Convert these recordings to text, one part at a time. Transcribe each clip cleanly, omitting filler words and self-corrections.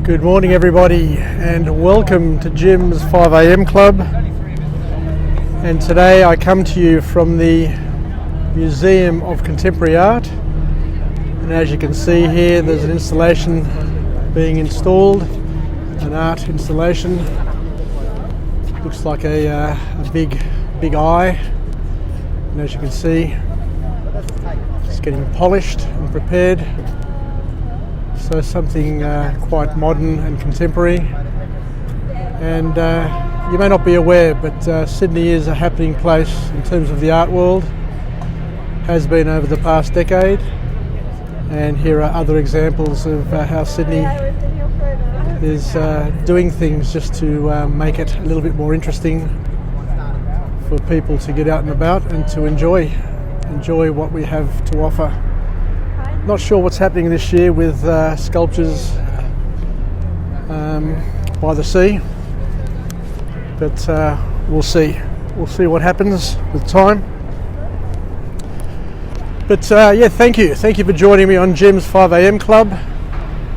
Good morning everybody and welcome to Jim's 5am Club, and today I come to you from the Museum of Contemporary Art, and as you can see here there's an installation being installed, an art installation. Looks like a big eye, and as you can see it's getting polished and prepared. So something quite modern and contemporary. And you may not be aware, but Sydney is a happening place in terms of the art world, has been over the past decade, and here are other examples of how Sydney is doing things just to make it a little bit more interesting for people to get out and about and to enjoy what we have to offer. Not sure what's happening this year with sculptures by the sea, but we'll see. We'll see what happens with time. But yeah, thank you for joining me on Jim's 5am Club.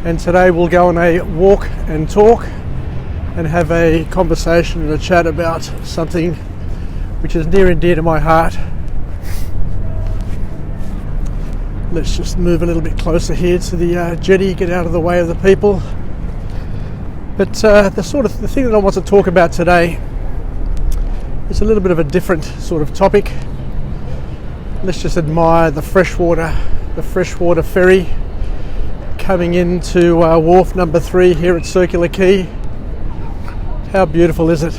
And today we'll go on a walk and talk and have a conversation and a chat about something which is near and dear to my heart. Let's just move a little bit closer here to the jetty, get out of the way of the people. But the thing that I want to talk about today is a little bit of a different sort of topic. Let's just admire the freshwater ferry coming into wharf number 3 here at Circular Quay. How beautiful is it?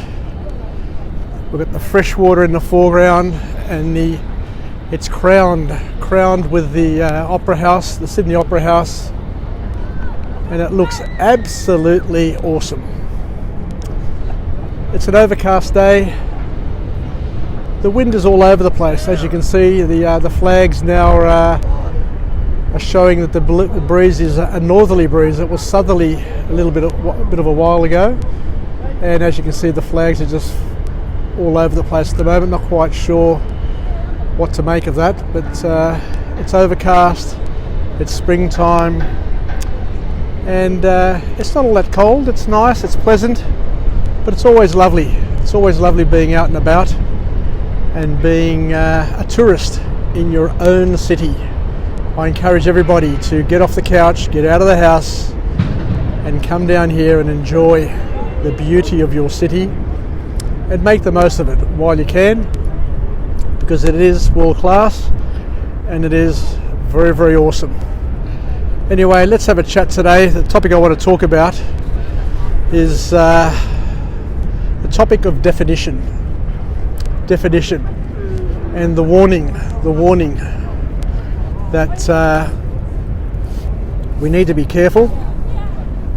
We've got the freshwater in the foreground, and it's crowned with the Opera House, the Sydney Opera House, and it looks absolutely awesome. It's an overcast day. The wind is all over the place. As you can see, the flags now are showing that the breeze is a northerly breeze. It was southerly a little bit of a while ago, and as you can see, the flags are just all over the place at the moment. Not quite sure what to make of that, but it's overcast, it's springtime, and it's not all that cold. It's nice, it's pleasant, but it's always lovely. It's always lovely being out and about and being a tourist in your own city. I encourage everybody to get off the couch, get out of the house and come down here and enjoy the beauty of your city and make the most of it while you can, because it is world class and it is very, very awesome. Anyway, let's have a chat today. The topic I want to talk about is the topic of definition and the warning that we need to be careful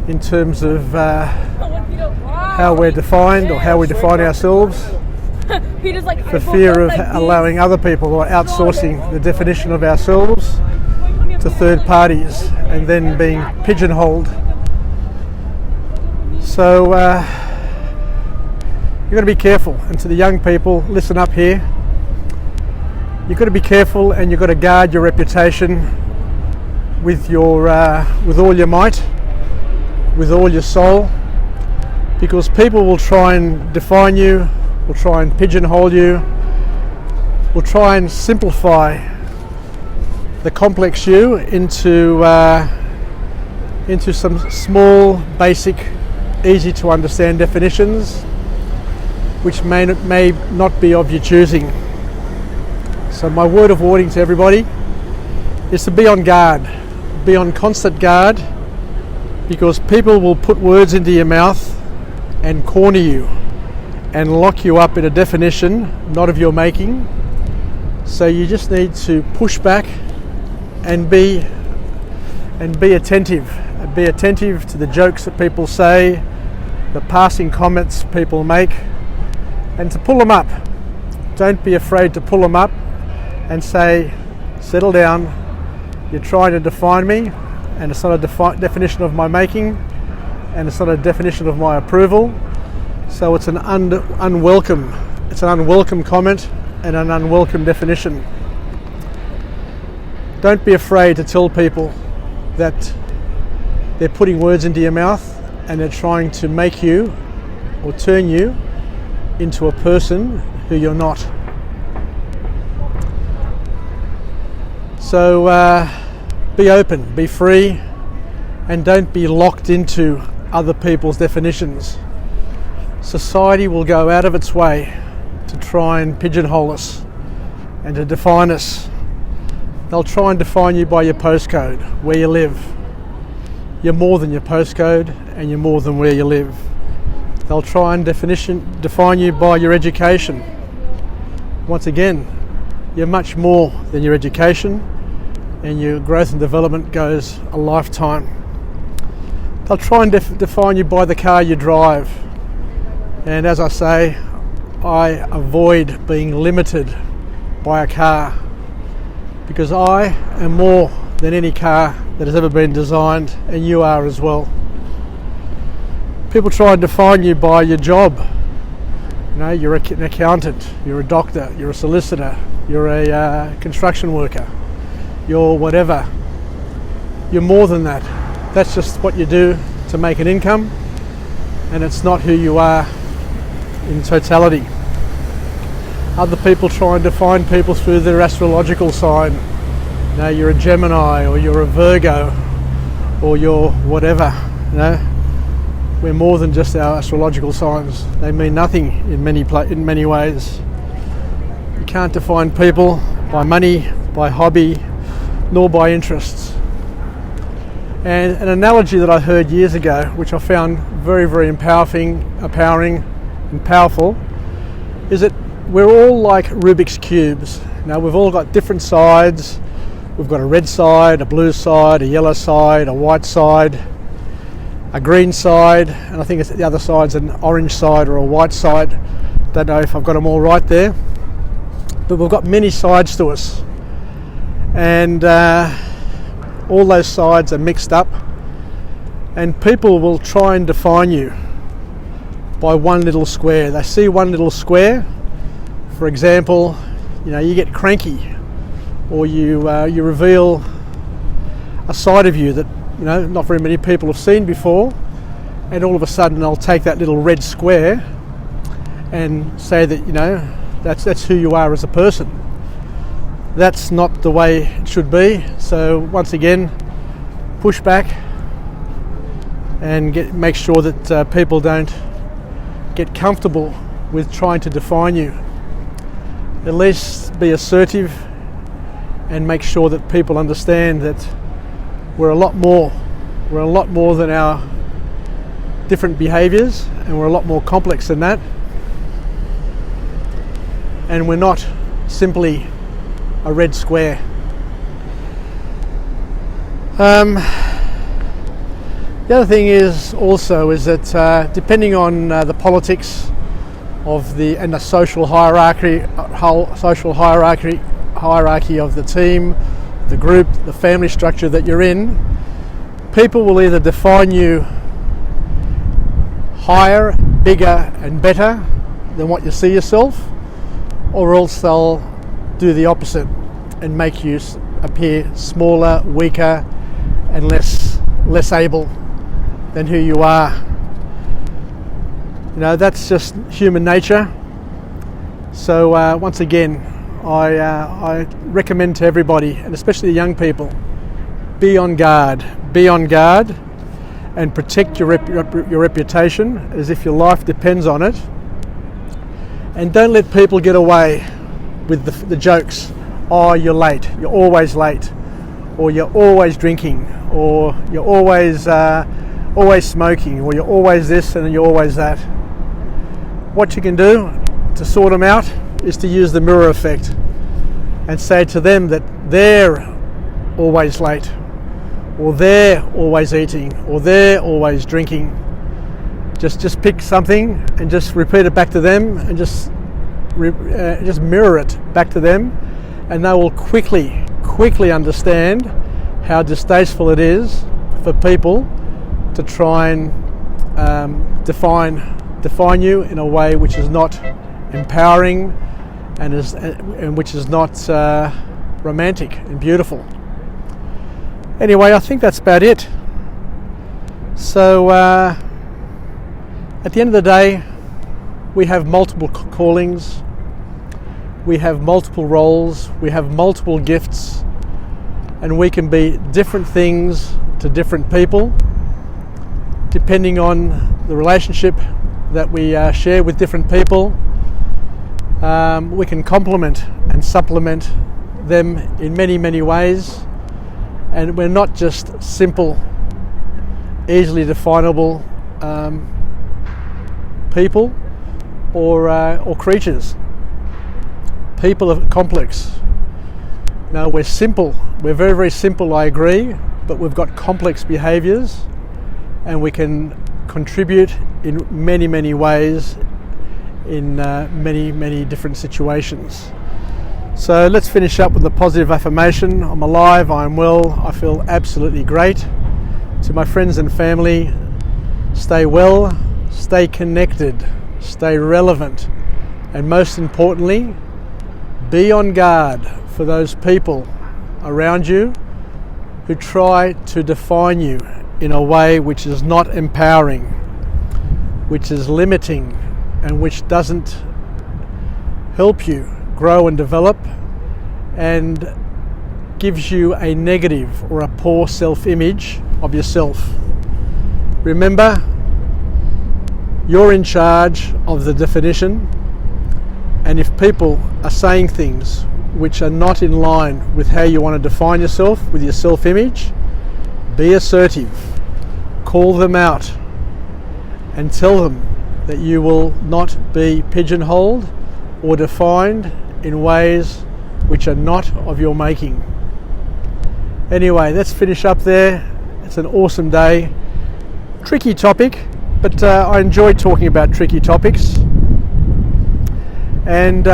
in terms of how we're defined or how we define ourselves, for fear of allowing other people or outsourcing the definition of ourselves to third parties and then being pigeonholed. So you've got to be careful. And to the young people, listen up here. You've got to be careful, and you've got to guard your reputation with all your might, with all your soul, because people will try and define you, will try and pigeonhole you, will try and simplify the complex you into some small, basic, easy to understand definitions which may not be of your choosing. So my word of warning to everybody is to be on guard, be on constant guard, because people will put words into your mouth and corner you and lock you up in a definition not of your making. So you just need to push back and be attentive. Be attentive to the jokes that people say, the passing comments people make, and to pull them up. Don't be afraid to pull them up and say, settle down, you're trying to define me, and it's not a definition of my making, and it's not a definition of my approval. So it's an unwelcome comment and an unwelcome definition. Don't be afraid to tell people that they're putting words into your mouth and they're trying to make you or turn you into a person who you're not. So be open, be free, and don't be locked into other people's definitions. Society will go out of its way to try and pigeonhole us and to define us. They'll try and define you by your postcode, where you live. You're more than your postcode, and you're more than where you live. They'll try and define you by your education. Once again, you're much more than your education, and your growth and development goes a lifetime. They'll try and define you by the car you drive. And as I say, I avoid being limited by a car, because I am more than any car that has ever been designed, and you are as well. People try and define you by your job. You know, you're an accountant, you're a doctor, you're a solicitor, you're a construction worker, you're whatever. You're more than that. That's just what you do to make an income, and it's not who you are in totality. Other people try and define people through their astrological sign. You know, you're a Gemini, or you're a Virgo, or you're whatever. You know, we're more than just our astrological signs. They mean nothing in many ways. You can't define people by money, by hobby, nor by interests. And an analogy that I heard years ago, which I found very, very empowering and powerful, is that we're all like Rubik's cubes. Now, we've all got different sides. We've got a red side, a blue side, a yellow side, a white side, a green side, and I think the other side's an orange side or a white side. Don't know if I've got them all right there. But we've got many sides to us. And all those sides are mixed up. And people will try and define you by one little square. They see one little square. For example, you know, you get cranky, or you reveal a side of you that, you know, not very many people have seen before, and all of a sudden they'll take that little red square and say that, you know, that's who you are as a person. That's not the way it should be. So once again, push back and make sure that people don't get comfortable with trying to define you. At least be assertive and make sure that people understand that we're a lot more. We're a lot more than our different behaviours, and we're a lot more complex than that. And we're not simply a red square. The other thing is that depending on the politics of the social hierarchy of the team, the group, the family structure that you're in, people will either define you higher, bigger and better than what you see yourself, or else they'll do the opposite and make you appear smaller, weaker and less able than who you are. You know, that's just human nature. So once again, I recommend to everybody, and especially the young people, be on guard and protect your reputation as if your life depends on it. And don't let people get away with the jokes. Oh, you're late, you're always late, or you're always drinking, or you're always smoking, or you're always this and you're always that. What you can do to sort them out is to use the mirror effect and say to them that they're always late, or they're always eating, or they're always drinking. Just pick something and just repeat it back to them, and just mirror it back to them, and they will quickly understand how distasteful it is for people to try and define you in a way which is not empowering and which is not romantic and beautiful. Anyway, I think that's about it. So At the end of the day, we have multiple callings, we have multiple roles, we have multiple gifts, and we can be different things to different people depending on the relationship that we share with different people. We can complement and supplement them in many ways, and we're not just simple, easily definable people or creatures. People are complex. Now, we're simple, we're very simple, I agree, but we've got complex behaviours, and we can contribute in many ways in many different situations. So let's finish up with a positive affirmation. I'm alive, I'm well, I feel absolutely great. To my friends and family, stay well, stay connected, stay relevant, and most importantly, be on guard for those people around you who try to define you in a way which is not empowering, which is limiting, and which doesn't help you grow and develop, and gives you a negative or a poor self-image of yourself. Remember, you're in charge of the definition, and if people are saying things which are not in line with how you want to define yourself, with your self-image, be assertive, call them out, and tell them that you will not be pigeonholed or defined in ways which are not of your making. Anyway, let's finish up there. It's an awesome day. Tricky topic, but I enjoy talking about tricky topics. And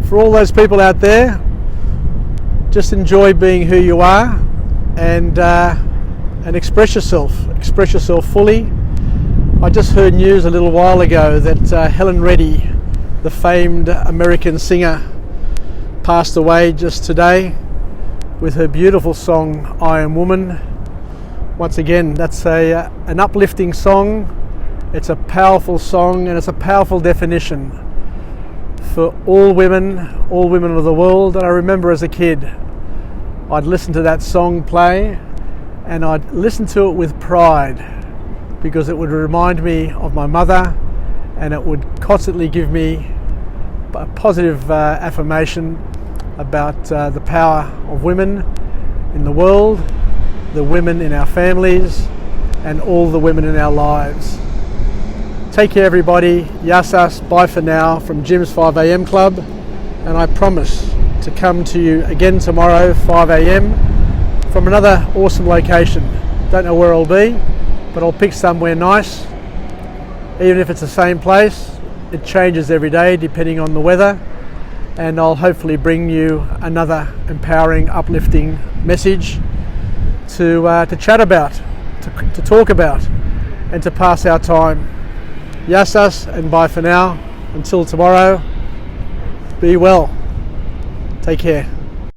for all those people out there, just enjoy being who you are, and express yourself fully. I just heard news a little while ago that Helen Reddy, the famed American singer, passed away just today with her beautiful song I Am Woman. Once again, that's an uplifting song. It's a powerful song, and it's a powerful definition for all women of the world. And I remember as a kid, I'd listen to that song play, and I'd listen to it with pride, because it would remind me of my mother, and it would constantly give me a positive affirmation about the power of women in the world, the women in our families, and all the women in our lives. Take care, everybody. Yasas, bye for now from Jim's 5am Club, and I promise to come to you again tomorrow 5am from another awesome location. Don't know where I'll be, but I'll pick somewhere nice. Even if it's the same place, it changes every day depending on the weather, and I'll hopefully bring you another empowering, uplifting message to chat about, to talk about, and to pass our time. Yasas, and bye for now. Until tomorrow, be well. Take care.